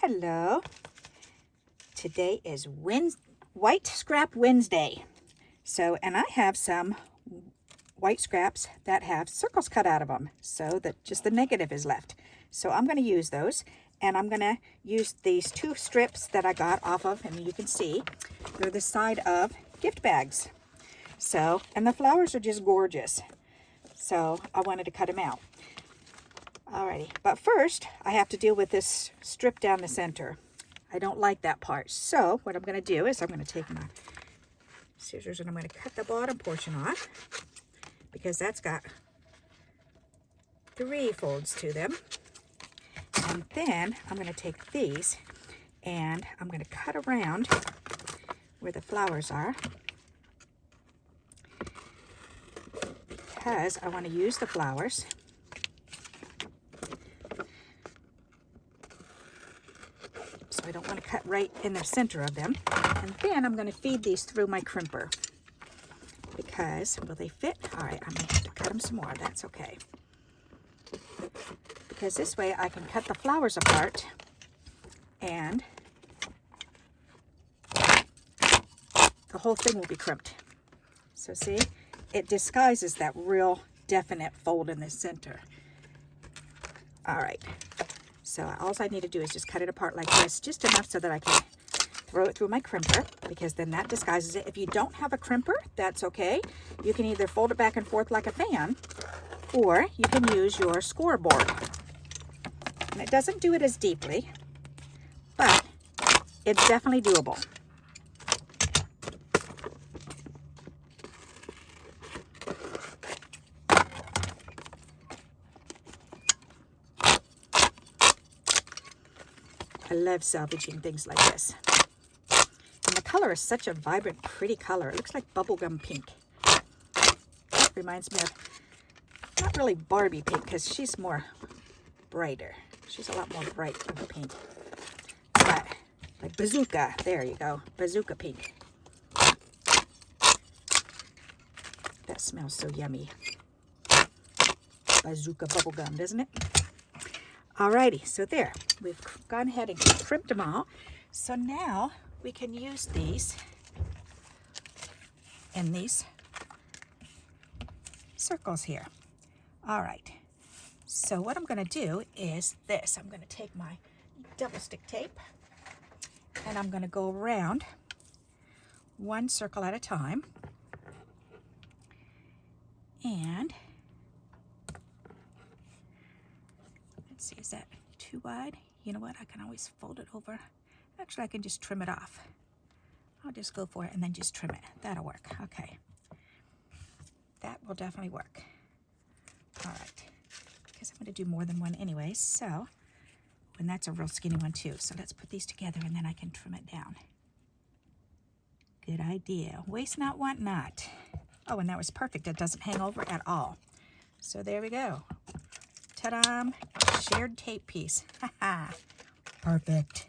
Hello. Today is White Scrap Wednesday. And I have some white scraps that have circles cut out of them so that just the negative is left. So I'm going to use those, and I'm going to use these 2 strips that I got off of, and you can see they're the side of gift bags. And the flowers are just gorgeous. So I wanted to cut them out. Alrighty, but first I have to deal with this strip down the center. I don't like that part. So what I'm going to do is I'm going to take my scissors and I'm going to cut the bottom portion off because that's got 3 folds to them. And then I'm going to take these and I'm going to cut around where the flowers are because I want to use the flowers. I don't want to cut right in the center of them. And then I'm going to feed these through my crimper because, will they fit? All right, I may have to cut them some more. That's okay. Because this way I can cut the flowers apart and the whole thing will be crimped. So see, it disguises that real definite fold in the center. All right. So all I need to do is just cut it apart like this, just enough so that I can throw it through my crimper, because then that disguises it. If you don't have a crimper, that's okay. You can either fold it back and forth like a fan, or you can use your scoreboard. And it doesn't do it as deeply, but it's definitely doable. I love salvaging things like this. And the color is such a vibrant, pretty color. It looks like bubblegum pink. It reminds me of, not really Barbie pink, because she's more brighter. She's a lot more bright of a pink. But like bazooka, there you go, bazooka pink. That smells so yummy. Bazooka bubblegum, doesn't it? Alrighty, so there, we've gone ahead and crimped them all. So now we can use these in these circles here. All right, so what I'm going to do is this. I'm going to take my double stick tape and I'm going to go around one circle at a time. And let's see, is that too wide? You know what, I can always fold it over. Actually, I can just trim it off. I'll just go for it and then just trim it. That'll work. Okay. That will definitely work. All right. Because I'm going to do more than one anyway. So, and that's a real skinny one too. So let's put these together and then I can trim it down. Good idea. Waste not, want not. Oh, and that was perfect. It doesn't hang over at all. So there we go. Ta-da! Shared tape piece. Haha. Perfect.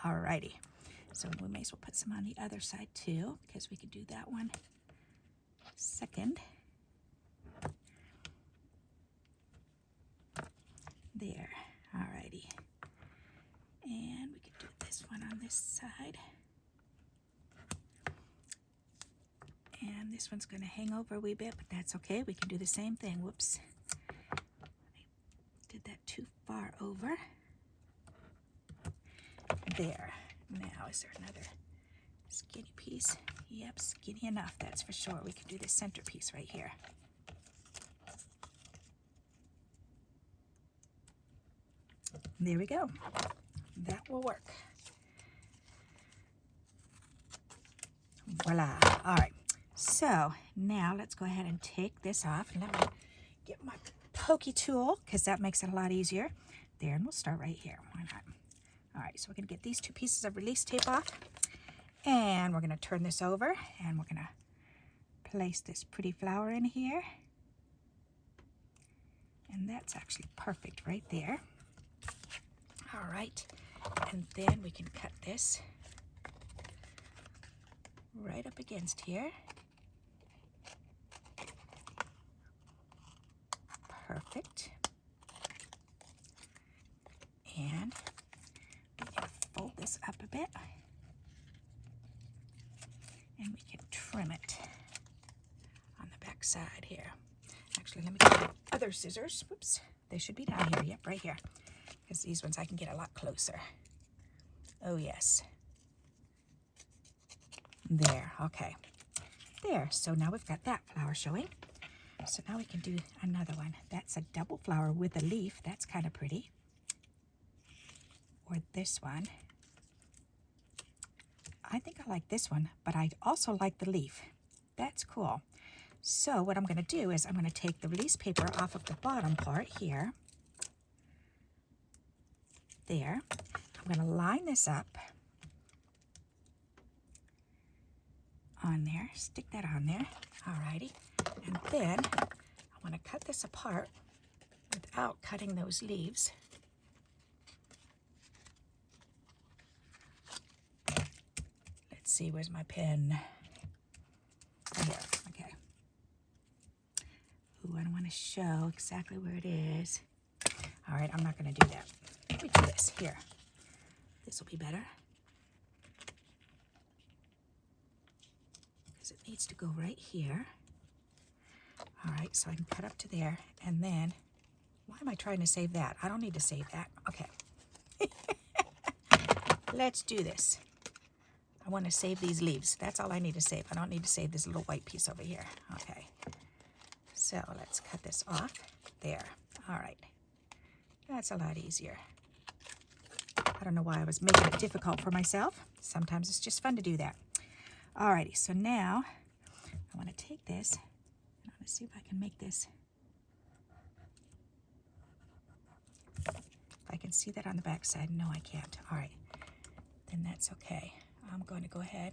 Alrighty. So we may as well put some on the other side too, because we could do that one second. There. Alrighty. And we could do this one on this side. And this one's going to hang over a wee bit, but that's okay. We can do the same thing. Whoops. Did that too far over. There. Now, is there another skinny piece? Yep, skinny enough, that's for sure. We can do the center piece right here. There we go. That will work. Voila. All right. So now let's go ahead and take this off. Let me get my pokey tool, because that makes it a lot easier. There, and we'll start right here. Why not? All right, so we're going to get these 2 pieces of release tape off, and we're going to turn this over, and we're going to place this pretty flower in here. And that's actually perfect right there. All right, and then we can cut this right up against here. Perfect. And we can this up a bit. And we can trim it on the back side here. Actually, let me get my other scissors. Whoops, they should be down here. Yep, right here. Because these ones I can get a lot closer. Oh, yes. There, okay. There, so now we've got that flower showing. So now we can do another one. That's a double flower with a leaf. That's kind of pretty. Or this one. I think I like this one, but I also like the leaf. That's cool. So what I'm going to do is I'm going to take the release paper off of the bottom part here. There. I'm going to line this up on there. Stick that on there. Alrighty. And then I want to cut this apart without cutting those leaves. Let's see, where's my pen? Oh, here, okay. Ooh, I don't want to show exactly where it is. All right, I'm not going to do that. Let me do this here. This will be better. Because it needs to go right here. All right, so I can cut up to there, and then, why am I trying to save that? I don't need to save that. Okay. Let's do this. I want to save these leaves. That's all I need to save. I don't need to save this little white piece over here. Okay. So let's cut this off. There. All right. That's a lot easier. I don't know why I was making it difficult for myself. Sometimes it's just fun to do that. Alrighty, so now I want to take this and I want to see if I can make this. If I can see that on the back side. No, I can't. All right, then that's okay. I'm going to go ahead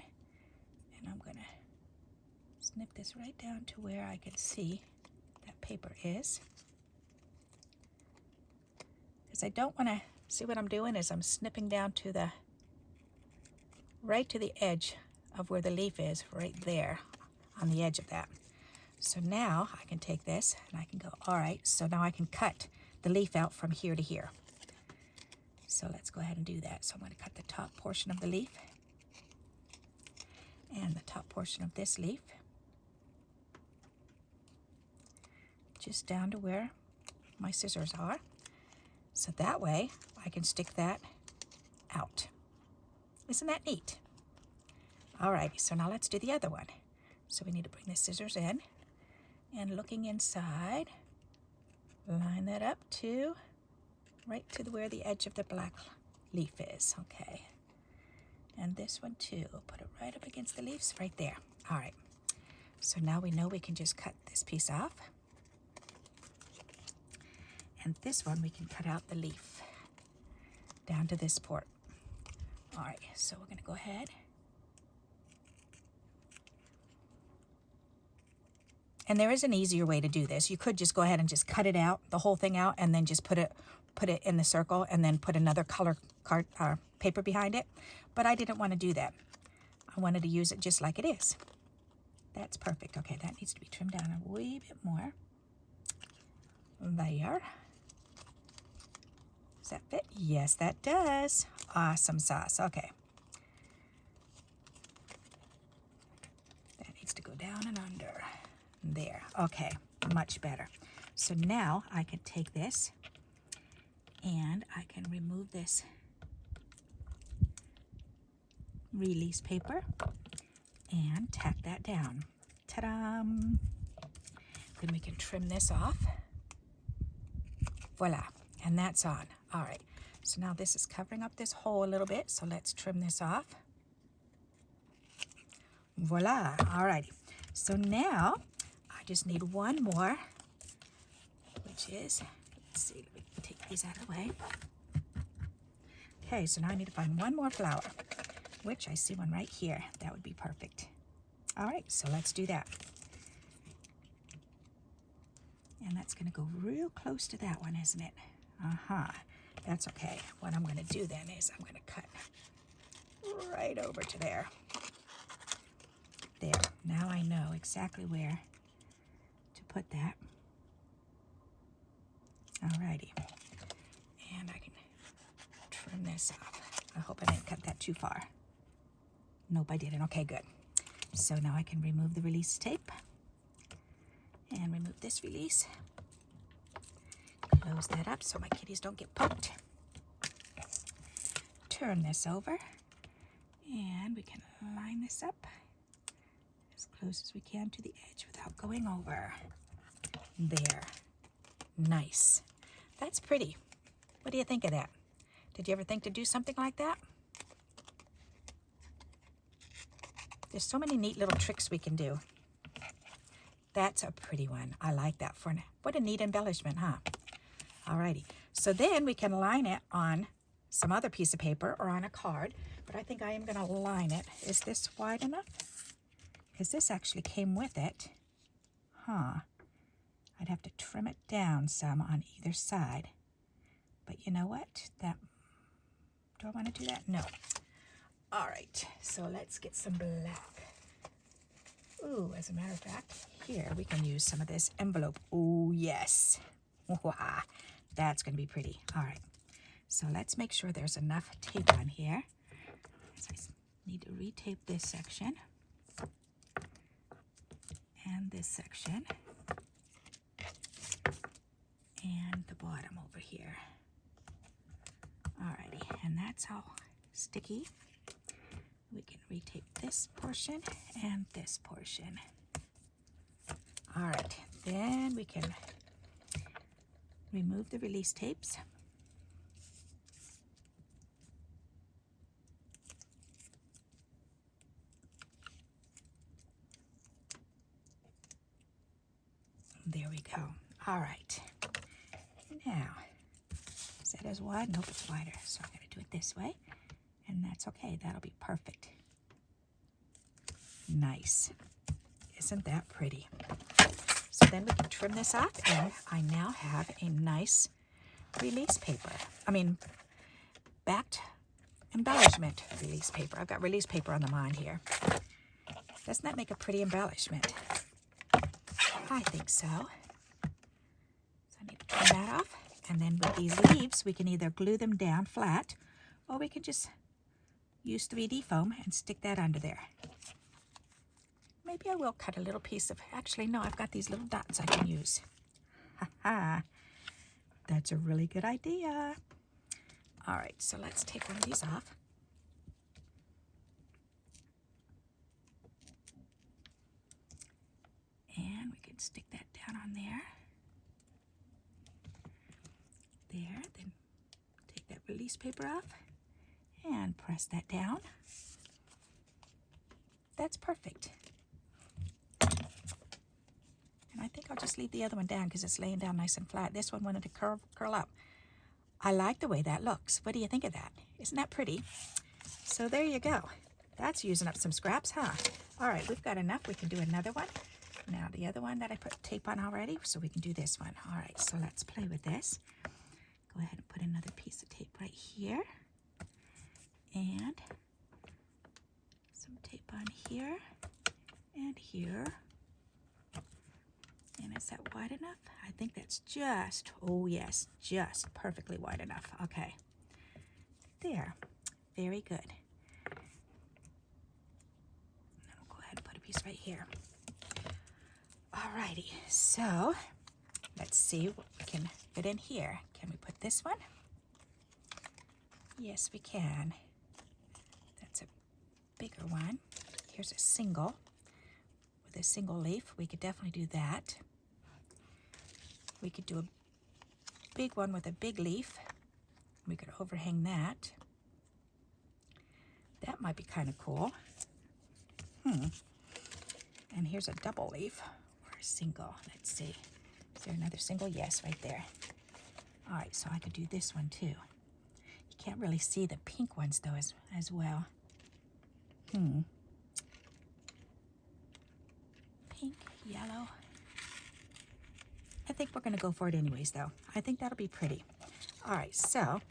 and I'm going to snip this right down to where I can see that paper is. Because I don't want to, see what I'm doing is I'm snipping down to the, right to the edge of where the leaf is, right there on the edge of that. So now I can take this and I can go, all right, so now I can cut the leaf out from here to here. So let's go ahead and do that. So I'm going to cut the top portion of the leaf and the top portion of this leaf just down to where my scissors are. So that way I can stick that out. Isn't that neat? Alrighty, so now let's do the other one. So we need to bring the scissors in and looking inside, line that up to right to where the edge of the black leaf is. Okay. And this one too. Put it right up against the leaves right there. All right. So now we know we can just cut this piece off. And this one we can cut out the leaf down to this part. All right. So we're going to go ahead. And there is an easier way to do this. You could just go ahead and just cut it out, the whole thing out, and then just put it in the circle and then put another color paper behind it. But I didn't want to do that. I wanted to use it just like it is. That's perfect. Okay, that needs to be trimmed down a wee bit more. There. Does that fit? Yes, that does. Awesome sauce. Okay. That needs to go down and under. There. Okay, much better. So now I can take this and I can remove this release paper and tack that down. Ta-da! Then we can trim this off. Voila, and that's on. All right, so now this is covering up this hole a little bit, so let's trim this off. Voila, all righty. So now I just need one more, which is, let's see, let me take these out of the way. Okay, so now I need to find one more flower, which I see one right here. That would be perfect. All right, so let's do that. And that's going to go real close to that one, isn't it? Uh-huh. That's okay. What I'm going to do then is I'm going to cut right over to there. There. Now I know exactly where to put that. All righty. And I can trim this off. I hope I didn't cut that too far. Nope, I didn't. Okay, good. So now I can remove the release tape and remove this release. Close that up so my kitties don't get poked. Turn this over and we can line this up as close as we can to the edge without going over. There. Nice. That's pretty. What do you think of that? Did you ever think to do something like that? There's so many neat little tricks we can do. That's a pretty one. I like that. What a neat embellishment, huh? Alrighty. So then we can line it on some other piece of paper or on a card, but I think I am going to line it. Is this wide enough? Because this actually came with it. Huh. I'd have to trim it down some on either side. But you know what? Do I want to do that? No. All right, so let's get some black. Ooh, as a matter of fact, here we can use some of this envelope. Oh, yes. Wow, that's going to be pretty. All right, so let's make sure there's enough tape on here. So I need to retape this section and this section and the bottom over here. All righty, and that's how sticky. We can retape this portion and this portion. All right, then we can remove the release tapes. There we go. All right. Now, is that as wide? Nope, it's wider. So I'm going to do it this way. And that's okay. That'll be perfect. Nice. Isn't that pretty? So then we can trim this off, and I now have a nice release paper. Backed embellishment release paper. I've got release paper on the mind here. Doesn't that make a pretty embellishment? I think so. So I need to trim that off. And then with these leaves, we can either glue them down flat, or we can just use 3D foam and stick that under there. Maybe I will cut a little piece of, actually no, I've got these little dots I can use. Ha-ha, that's a really good idea. All right, so let's take one of these off. And we can stick that down on there. There, then take that release paper off and press that down. That's perfect. And I think I'll just leave the other one down because it's laying down nice and flat. This one wanted to curl up. I like the way that looks. What do you think of that? Isn't that pretty? So there you go. That's using up some scraps, huh? All right, we've got enough. We can do another one. Now the other one that I put tape on already, so we can do this one. All right, so let's play with this. Go ahead and put another piece of tape right here. And some tape on here and here. And is that wide enough? I think that's just, oh yes, just perfectly wide enough. Okay. There. Very good. And then we'll go ahead and put a piece right here. Alrighty, so let's see what we can fit in here. Can we put this one? Yes, we can. That's a bigger one. Here's a single with a single leaf. We could definitely do that. We could do a big one with a big leaf. We could overhang that. That might be kind of cool. And here's a double leaf or a single. Let's see. Is there another single? Yes, right there. All right, so I could do this one too. You can't really see the pink ones though as well. Pink, yellow. I think we're going to go for it anyways though. I think that'll be pretty. All right, so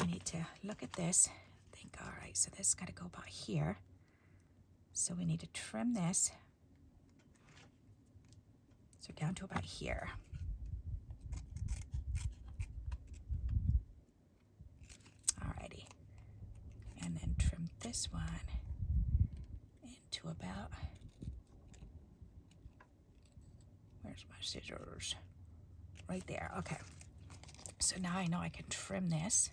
I need to look at this. Think, all right, so this has got to go about here. So we need to trim this. So down to about here. Alrighty. this one into about, where's my scissors? Right there, okay. So now I know I can trim this.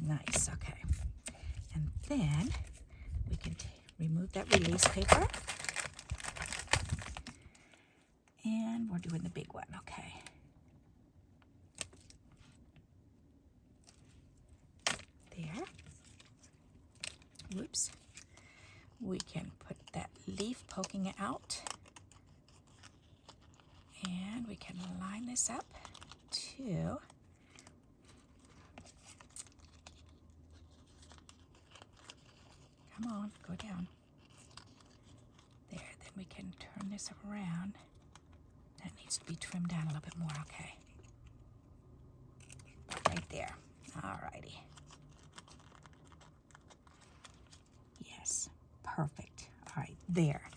Nice, okay. And then we can remove that release paper. And we're doing the big one, okay. There. Whoops. We can put that leaf poking out. And we can line this up too. Come on, go down. There, then we can turn this around. That needs to be trimmed down a little bit more, okay. Right there, alrighty. Yes, perfect. All right, there.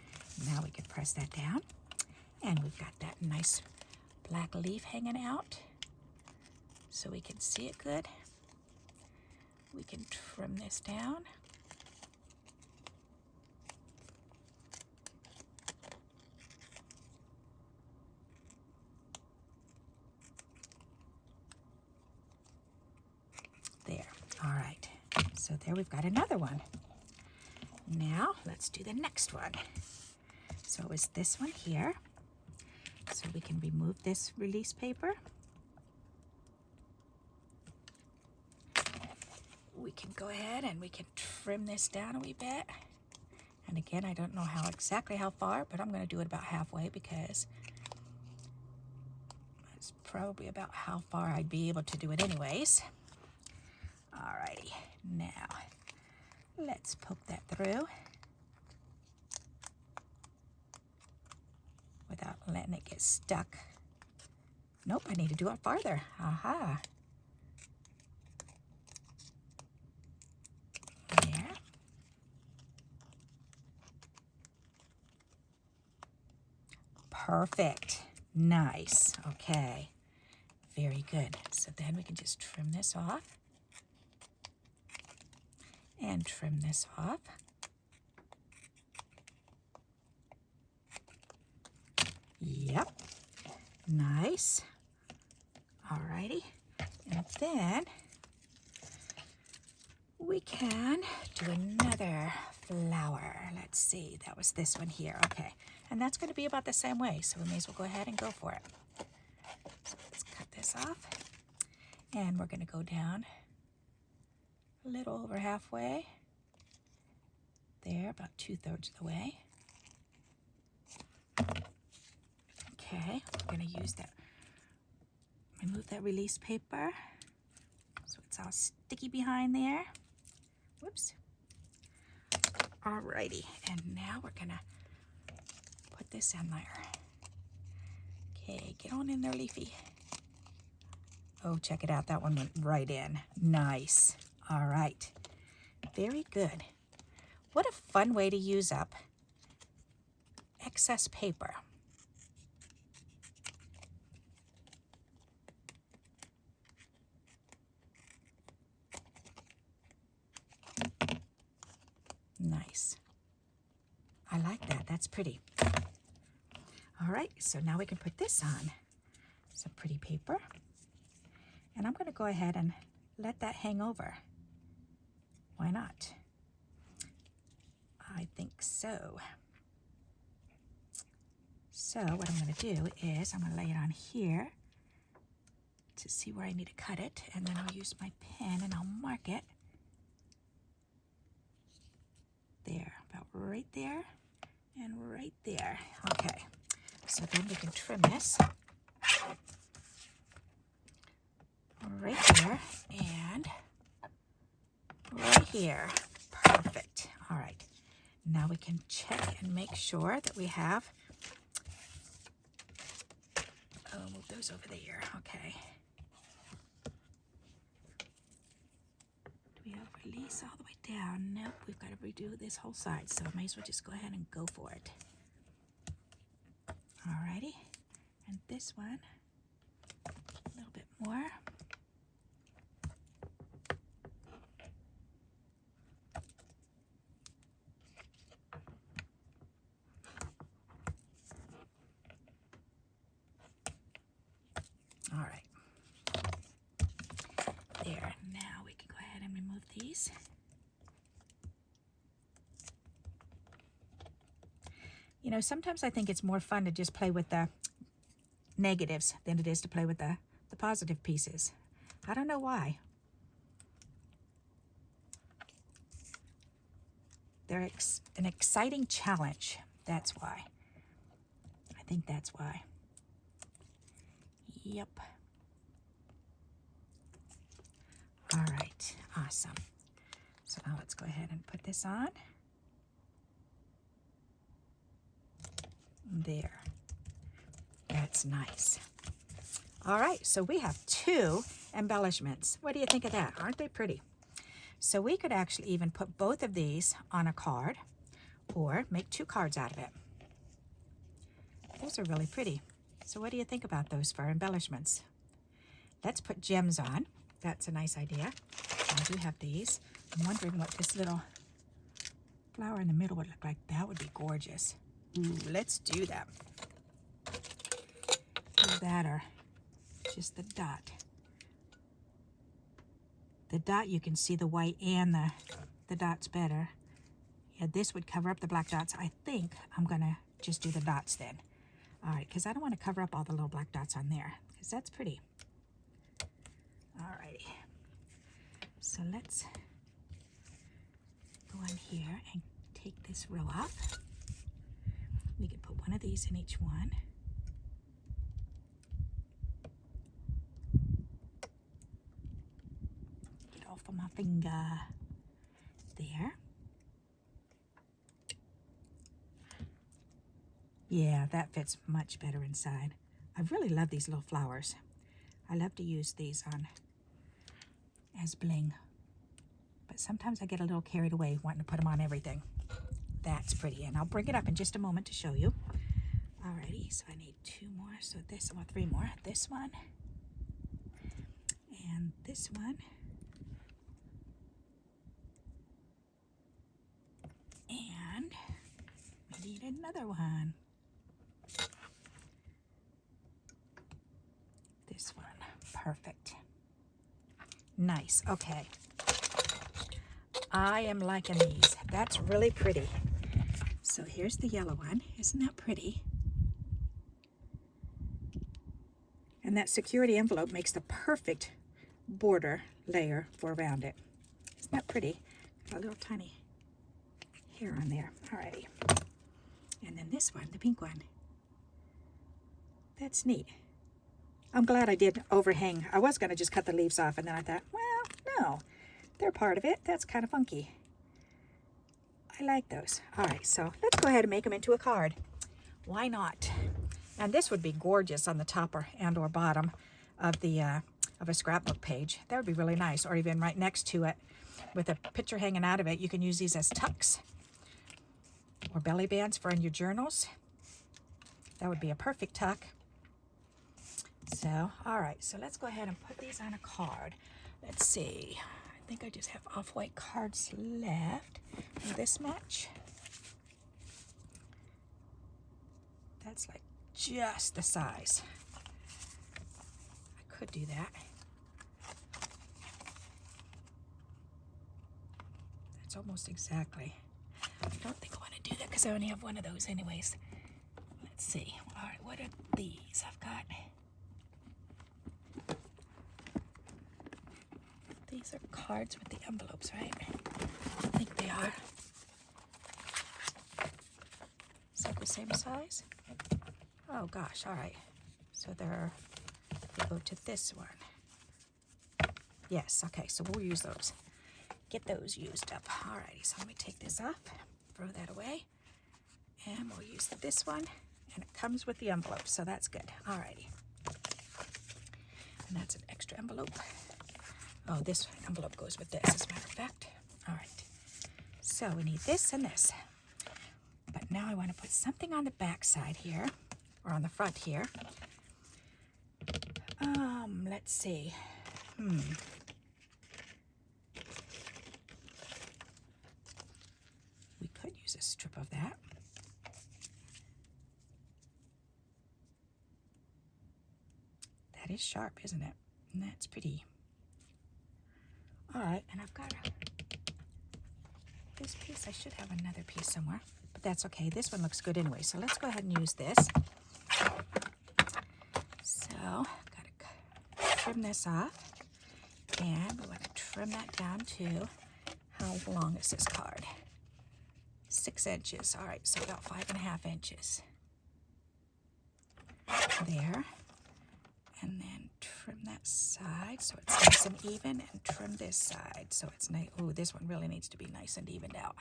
Now we can press that down. And we've got that nice black leaf hanging out so we can see it good. We can trim this down. There, all right. So there we've got another one. Now let's do the next one. So it's this one here. So we can remove this release paper. We can go ahead and we can trim this down a wee bit. And again, I don't know exactly how far, but I'm going to do it about halfway because it's probably about how far I'd be able to do it anyways. Alrighty, now let's poke that through without letting it get stuck. Nope, I need to do it farther. Aha. There. Perfect. Nice. Okay. Very good. So then we can just trim this off. And trim this off. Yep. Nice. Alrighty. And then we can do another flower. Let's see. That was this one here. Okay. And that's going to be about the same way. So we may as well go ahead and go for it. So let's cut this off. And we're going to go down a little over halfway. There, about 2/3 of the way. Okay, we're going to use that, remove that release paper so it's all sticky behind there. Whoops. Alrighty, and now we're going to put this in there. Okay, get on in there, Leafy. Oh, check it out. That one went right in. Nice. All right. Very good. What a fun way to use up excess paper. Nice. I like that. That's pretty. All right, so now we can put this on. Some pretty paper. And I'm going to go ahead and let that hang over. Why not? I think so. So what I'm going to do is I'm going to lay it on here to see where I need to cut it. And then I'll use my pen and I'll mark it. There, about right there and right there. Okay, so then we can trim this right there and right here. Perfect. All right, now we can check and make sure that we have, move those over there. Okay. Do we have release all the way down? Nope, we've got to redo this whole side, so I may as well just go ahead and go for it. Alrighty, this one a little bit more. All right. There. Now we can go ahead and remove these. You know, sometimes I think it's more fun to just play with the negatives than it is to play with the positive pieces. I don't know why. They're an exciting challenge. That's why. I think that's why. Yep. All right, awesome. So now let's go ahead and put this on. There. That's nice. All right, so we have 2 embellishments. What do you think of that? Aren't they pretty? So we could actually even put both of these on a card or make 2 cards out of it. Those are really pretty. So what do you think about those for embellishments? Let's put gems on. That's a nice idea. I do have these. I'm wondering what this little flower in the middle would look like. That would be gorgeous. Ooh, let's do that. Either that or just the dot. The dot, you can see the white and the dots better. Yeah, this would cover up the black dots. I think I'm gonna just do the dots then. All right, because I don't want to cover up all the little black dots on there, because that's pretty. All righty. So let's go in here and take this row off. We can put one of these in each one. Get off of my finger. There. Yeah, that fits much better inside. I really love these little flowers. I love to use these on as bling. But sometimes I get a little carried away wanting to put them on everything. That's pretty, and I'll bring it up in just a moment to show you. Alrighty, so I need 2 more, so this, well, 3 more. This one, and this one, and we need another one. This one, perfect. Nice, okay. I am liking these. That's really pretty. So here's the yellow one. Isn't that pretty? And that security envelope makes the perfect border layer for around it. Isn't that pretty? Got a little tiny hair on there. Alrighty. And then this one, the pink one. That's neat. I'm glad I did overhang. I was going to just cut the leaves off, and then I thought, well, no. They're part of it. That's kind of funky. I like those. All right, so let's go ahead and make them into a card. Why not? And this would be gorgeous on the top or bottom of the of a scrapbook page. That would be really nice, or even right next to it with a picture hanging out of it. You can use these as tucks or belly bands for in your journals. That would be a perfect tuck. So, all right, so let's go ahead and put these on a card. Let's see. I think I just have off-white cards left. Will this match? That's like just the size. I could do that. That's almost exactly. I don't think I want to do that because I only have one of those anyways. Let's see. All right, what are these? I've got... These are cards with the envelopes, right? I think they are. Is that the same size? Oh gosh, all right. So they go to this one. Yes, okay, so we'll use those. Get those used up. Alrighty, so let me take this off, throw that away, and we'll use this one, and it comes with the envelope, so that's good. Alrighty. And that's an extra envelope. Oh, this envelope goes with this, as a matter of fact. All right, so we need this and this. But now I want to put something on the back side here, or on the front here. Let's see. We could use a strip of that. That is sharp, isn't it? And that's pretty. All right, and I've got this piece. I should have another piece somewhere, but that's okay. This one looks good anyway, so let's go ahead and use this. So, gotta trim this off, and we want to trim that down to, how long is this card? 6 inches. All right, so about 5.5 inches. There. And then trim that side so it's nice and even, and trim this side so it's nice. Oh, this one really needs to be nice and evened out.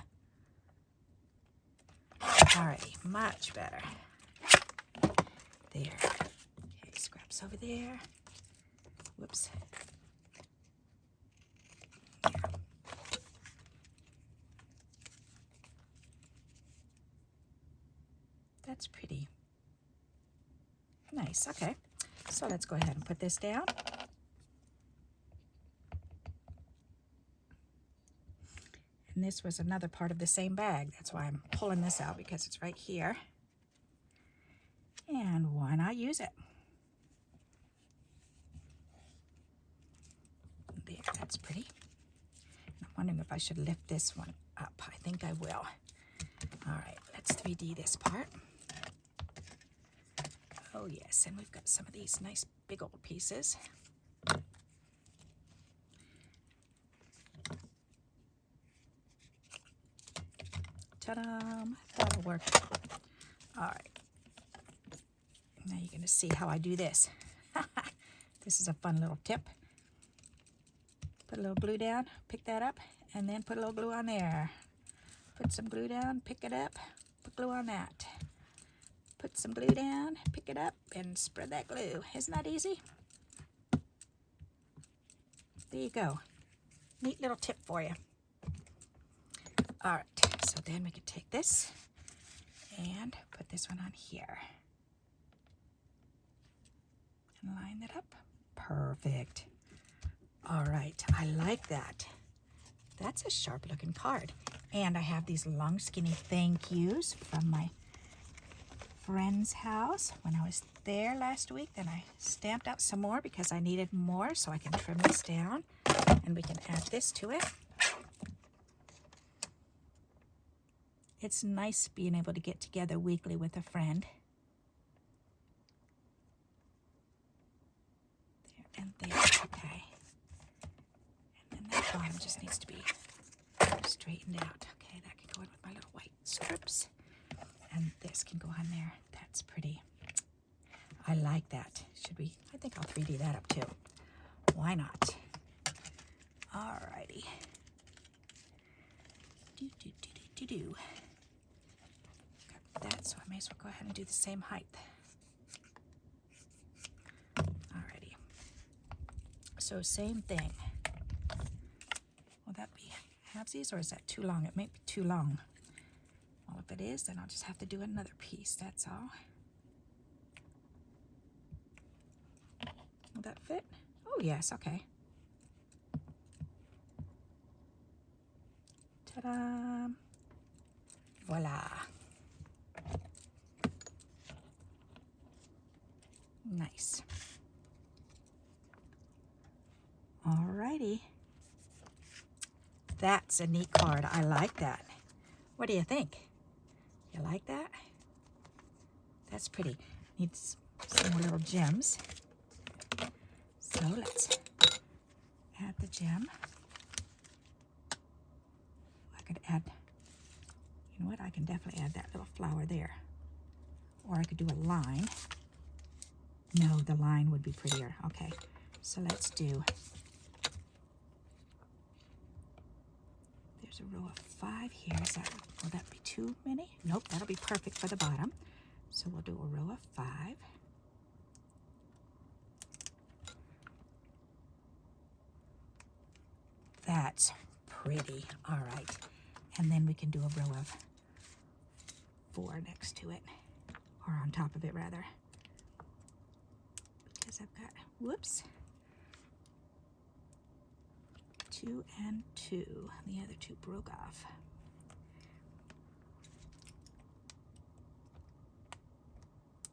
Alrighty, much better. There. Okay, scraps over there. Whoops. There. That's pretty nice. Okay. So let's go ahead and put this down. And this was another part of the same bag. That's why I'm pulling this out, because it's right here. And why not use it? There, that's pretty. I'm wondering if I should lift this one up. I think I will. All right, let's 3D this part. Oh yes, and we've got some of these nice big old pieces. Ta-da! That'll work. All right. Now you're going to see how I do this. This is a fun little tip. Put a little glue down, pick that up, and then put a little glue on there. Put some glue down, pick it up, put glue on that. Put some glue down, pick it up, and spread that glue. Isn't that easy? There you go. Neat little tip for you. All right, so then we can take this and put this one on here. And line that up. Perfect. All right, I like that. That's a sharp looking card. And I have these long skinny thank yous from my friend's house when I was there last week. Then I stamped out some more because I needed more, so I can trim this down and we can add this to it. It's nice being able to get together weekly with a friend. There and there, okay. And then that bottom just needs to be straightened out. Okay, that can go in with my little white strips. And this can go on there. That's pretty. I like that. Should we? I think I'll 3D that up too. Why not? Alrighty. Do. Got that, so I may as well go ahead and do the same height. Alrighty. So same thing. Will that be halvesies, or is that too long? It may be too long. Well, if it is, then I'll just have to do another piece, that's all. Will that fit? Oh, yes, okay. Ta-da! Voila! Nice. Alrighty. That's a neat card. I like that. What do you think? You like that? That's pretty. Needs some more little gems. So let's add the gem. I could add, you know what? I can definitely add that little flower there. Or I could do a line. No, the line would be prettier. Okay, so let's do, there's a row of 5 here. Is that, will that be too many? Nope, that'll be perfect for the bottom. So we'll do a row of 5. That's pretty. All right. And then we can do a row of 4 next to it, or on top of it rather, because because I've got, whoops, 2 and 2. The other 2 broke off.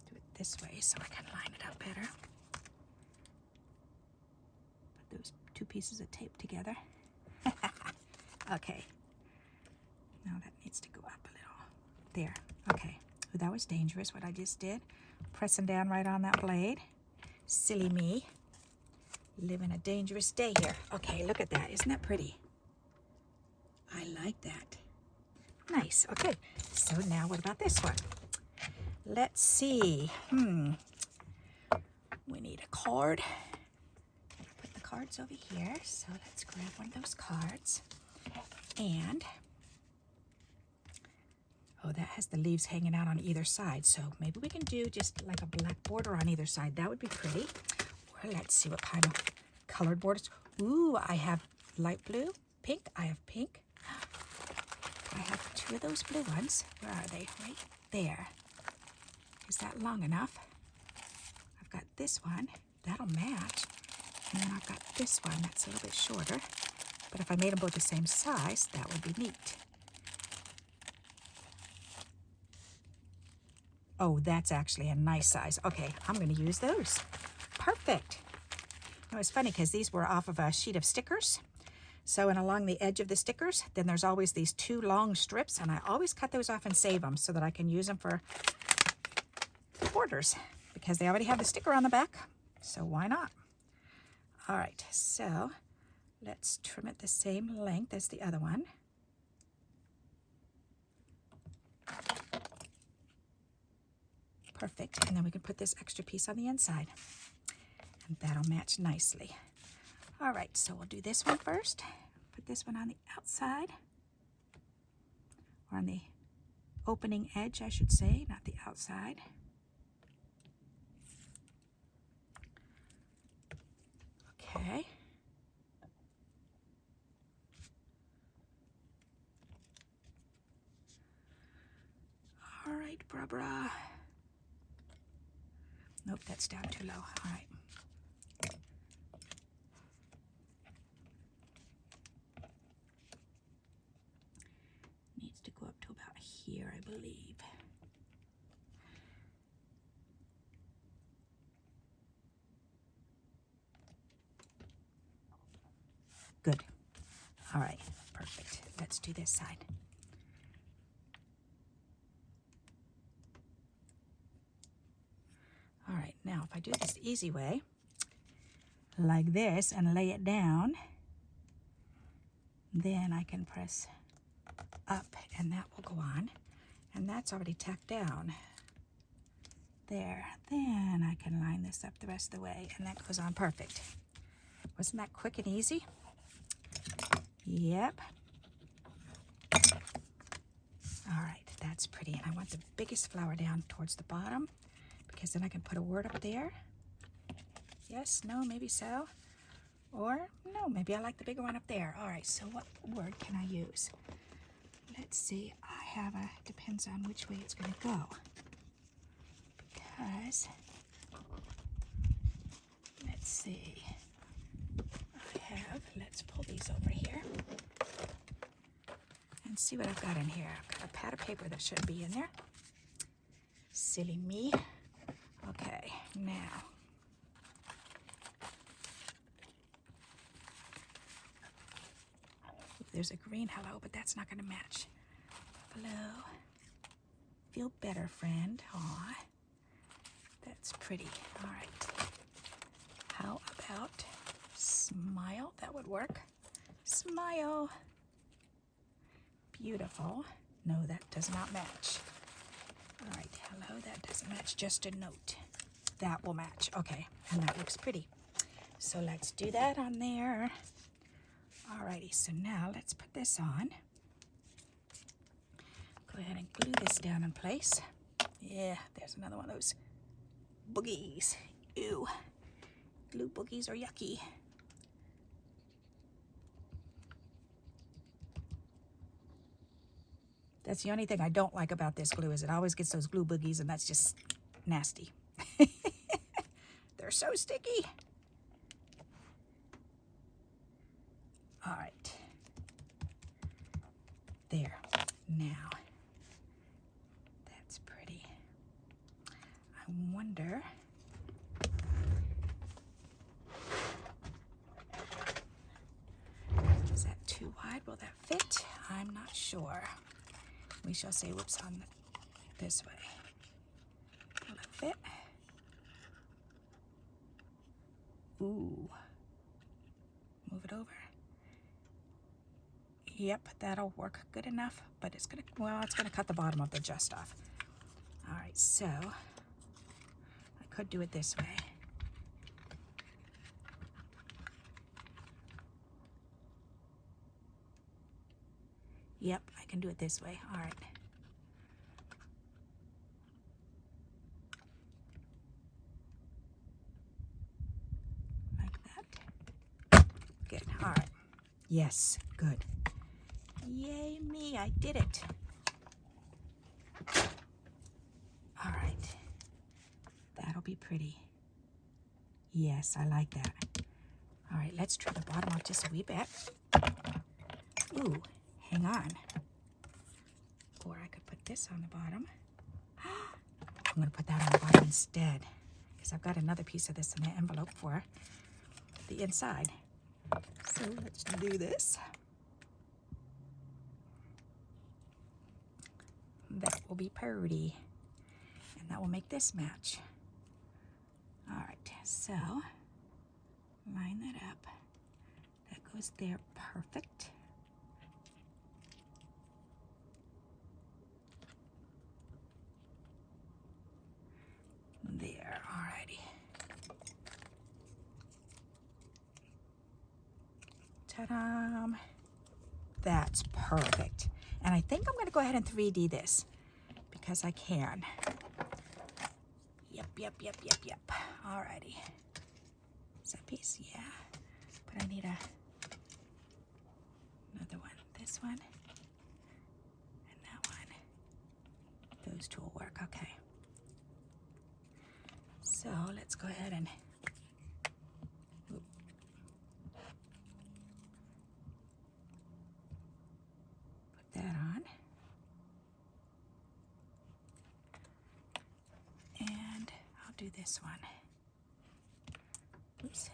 Do it this way so I can line it up better. Put those 2 pieces of tape together. Okay. Now that needs to go up a little. There. Okay. Well, that was dangerous what I just did. Pressing down right on that blade. Silly me. Living a dangerous day here. Okay, look at that. Isn't that pretty? I like that. Nice. Okay. So now what about this one? Let's see. We need a card. Put the cards over here. So let's grab one of those cards. And oh, that has the leaves hanging out on either side. So maybe we can do just like a black border on either side. That would be pretty. Or let's see what kind of colored borders. Ooh, I have light blue, pink. I have pink. I have 2 of those blue ones. Where are they? Right there. Is that long enough? I've got this one. That'll match. And then I've got this one that's a little bit shorter. But if I made them both the same size, that would be neat. Oh, that's actually a nice size. Okay, I'm going to use those. Perfect. It was funny because these were off of a sheet of stickers. So, and along the edge of the stickers, then there's always these 2 long strips, and I always cut those off and save them so that I can use them for borders because they already have the sticker on the back. So why not? All right, so let's trim it the same length as the other one. Perfect, and then we can put this extra piece on the inside, and that'll match nicely. All right, so we'll do this one first. Put this one on the outside, or on the opening edge, I should say, not the outside. Okay. All right, brah. Nope, that's down too low. All right. Needs to go up to about here, I believe. Good. All right, perfect. Let's do this side. All right, now if I do this the easy way, like this, and lay it down, then I can press up and that will go on. And that's already tacked down. There. Then I can line this up the rest of the way, and that goes on perfect. Wasn't that quick and easy? Yep. All right, that's pretty. And I want the biggest flower down towards the bottom because then I can put a word up there. Yes, no, maybe so. Or no, maybe I like the bigger one up there. All right, so what word can I use? Let's see, I have a, depends on which way it's going to go. Because, let's see, I have, let's pull these over here and see what I've got in here. I've got a pad of paper that shouldn't be in there. Silly me. Okay, now. There's a green hello, but that's not going to match. Hello. Feel better, friend. Aw. That's pretty. All right. How about smile? That would work. Smile. Beautiful. No, that does not match. All right. Hello. That doesn't match. Just a note. That will match. Okay. And that looks pretty. So let's do that on there. Alrighty, so now let's put this on. Go ahead and glue this down in place. Yeah, there's another one of those boogies. Ew. Glue boogies are yucky. That's the only thing I don't like about this glue is it always gets those glue boogies, and that's just nasty. They're they're so sticky. All right. There. Now, that's pretty. I wonder. Is that too wide? Will that fit? I'm not sure. We shall say, whoops, on this way. Will it fit? Ooh. Move it over. Yep, that'll work good enough, but it's gonna, well, it's gonna cut the bottom of the just off. All right, so I could do it this way. Yep, I can do it this way. All right. Like that. Good. All right. Yes, good. Yay me, I did it. All right. That'll be pretty. Yes, I like that. All right, let's trim the bottom off just a wee bit. Ooh. Hang on. Or I could put this on the bottom. I'm going to put that on the bottom instead because I've got another piece of this in the envelope for the inside. So let's do this. That will be pretty. And that will make this match. All right, so line that up. That goes there, perfect. There, alrighty. Ta-da! That's perfect. And I think I'm going to go ahead and 3D this because I can. Yep. Alrighty. Is that piece? Yeah. But I need another one. This one. And that one. Those two will work. Okay. So let's go ahead and put that on. And I'll do this one. Oops.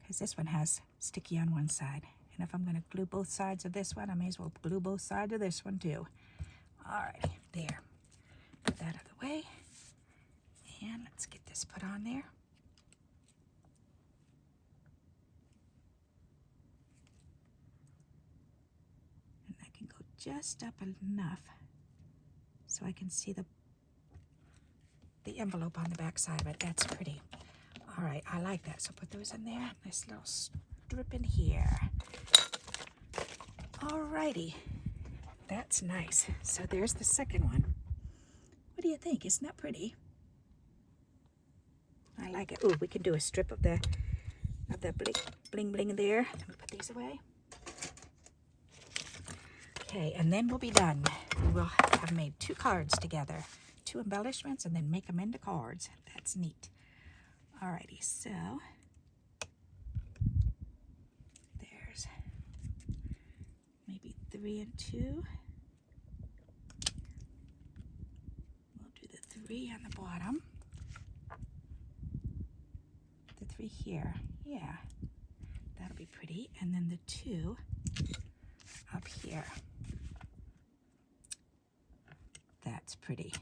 Because this one has sticky on one side. And if I'm going to glue both sides of this one, I may as well glue both sides of this one too. Alrighty, there. Put that out of the way. And let's get this put on there. And that can go just up enough so I can see the envelope on the back side of it. That's pretty. All right, I like that. So put those in there. Nice little strip in here. All righty. That's nice. So there's the second one. What do you think? Isn't that pretty? I like it. Ooh, we can do a strip of the bling bling there. Let me put these away. Okay, and then we'll be done. We will have made 2 cards together, 2 embellishments, and then make them into cards. That's neat. Alrighty, so there's maybe 3 and 2. We'll do the 3 on the bottom. 3 here. Yeah, that'll be pretty. And then the 2 up here. That's pretty.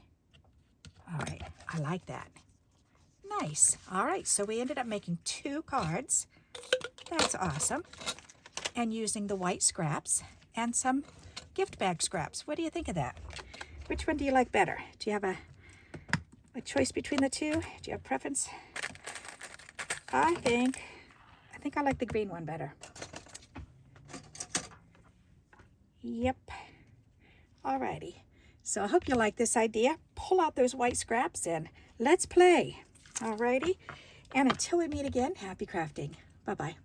All right, I like that. Nice. All right, so we ended up making 2 cards. That's awesome. And using the white scraps and some gift bag scraps. What do you think of that? Which one do you like better? Do you have a choice between the 2? Do you have preference? I think I like the green one better. Yep. Alrighty. So I hope you like this idea. Pull out those white scraps and let's play. Alrighty. And until we meet again, happy crafting. Bye-bye.